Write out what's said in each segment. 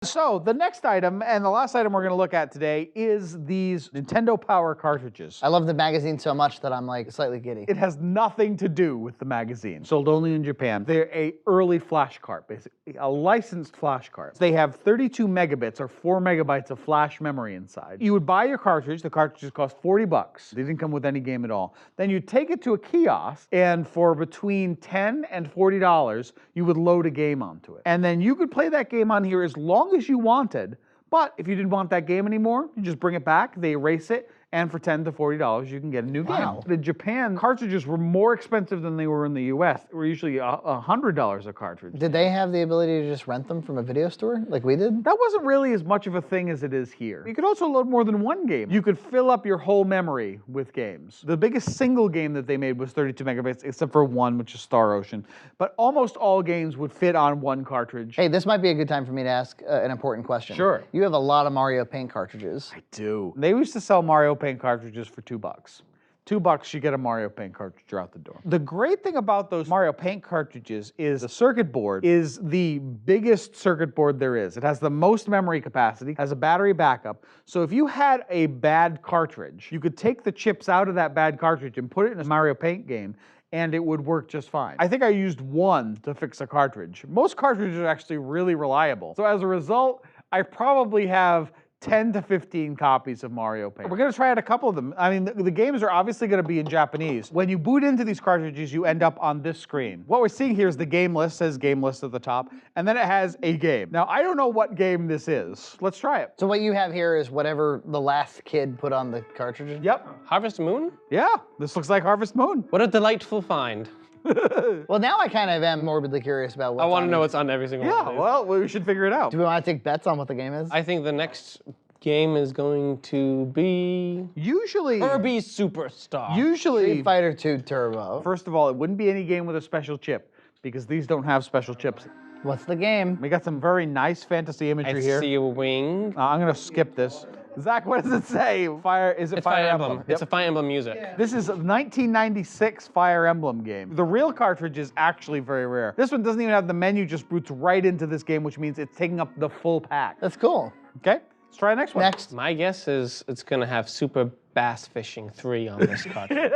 So the next item, and the last item we're going to look at today, is these Nintendo Power cartridges. I love the magazine so much that I'm like slightly giddy. It has nothing to do with the magazine. Sold only in Japan. They're a early flash cart, basically, a licensed flash cart. They have 32 megabits or 4 megabytes of flash memory inside. You would buy your cartridge. The cartridges cost 40 bucks. They didn't come with any game at all. Then you take it to a kiosk, and for between $10 and $40, you would load a game onto it. And then you could play that game on here as long as you wanted, but if you didn't want that game anymore, you just bring it back, they erase it, and for $10 to $40, you can get a new game. In Japan, cartridges were more expensive than they were in the US. They were usually $100 a cartridge. Did they have the ability to just rent them from a video store like we did? That wasn't really as much of a thing as it is here. You could also load more than one game. You could fill up your whole memory with games. The biggest single game that they made was 32 megabytes, except for one, which is Star Ocean. But almost all games would fit on one cartridge. Hey, this might be a good time for me to ask an important question. Sure. You have a lot of Mario Paint cartridges. I do. They used to sell Mario Paint cartridges for $2. $2, you get a Mario Paint cartridge out the door. The great thing about those Mario Paint cartridges is the circuit board is the biggest circuit board there is. It has the most memory capacity, has a battery backup. So if you had a bad cartridge, you could take the chips out of that bad cartridge and put it in a Mario Paint game, and it would work just fine. I think I used one to fix a cartridge. Most cartridges are actually really reliable. So as a result, I probably have 10 to 15 copies of Mario Paint. We're gonna try out a couple of them. I mean, the games are obviously gonna be in Japanese. When you boot into these cartridges, you end up on this screen. What we're seeing here is the game list, says game list at the top, and then it has a game. Now, I don't know what game this is. Let's try it. So what you have here is whatever the last kid put on the cartridge? Yep. Harvest Moon? Yeah, this looks like Harvest Moon. What a delightful find. Well, now I kind of am morbidly curious about what's I want to on know these. what's on every single one Yeah, of these. well, we should figure it out. Do we want to take bets on what the game is? I think the next game is going to be Usually, Kirby Superstar. Street Fighter 2 Turbo. First of all, it wouldn't be any game with a special chip, because these don't have special chips. What's the game? We got some very nice fantasy imagery I here. see a wing. I'm gonna skip this. Zach, what does it say? Is it It's Fire Fire Emblem? Emblem. It's a Fire Emblem music. This is a 1996 Fire Emblem game. The real cartridge is actually very rare. This one doesn't even have the menu, just boots right into this game, which means it's taking up the full pack. That's cool. Okay, let's try the next one. Next. My guess is it's going to have Super Bass Fishing 3 on this cartridge.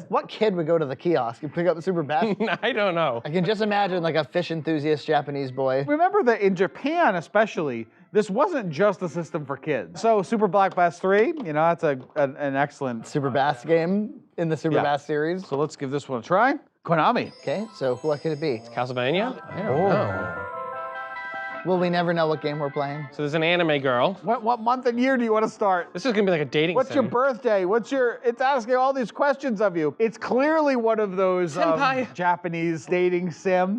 What kid would go to the kiosk and pick up Super Bass? I don't know. I can just imagine like a fish enthusiast Japanese boy. Remember that in Japan especially, this wasn't just a system for kids. So Super Black Bass 3, you know, that's an excellent. Super Bass game in the Super Yeah. Bass series. So let's give this one a try. Konami. Okay, so what could it be? Castlevania? I don't know. Will we never know what game we're playing? So there's an anime girl. What month and year do you want to start? This is going to be like a dating What's your sim. birthday? It's asking all these questions of you. It's clearly one of those Senpai. Japanese dating sim.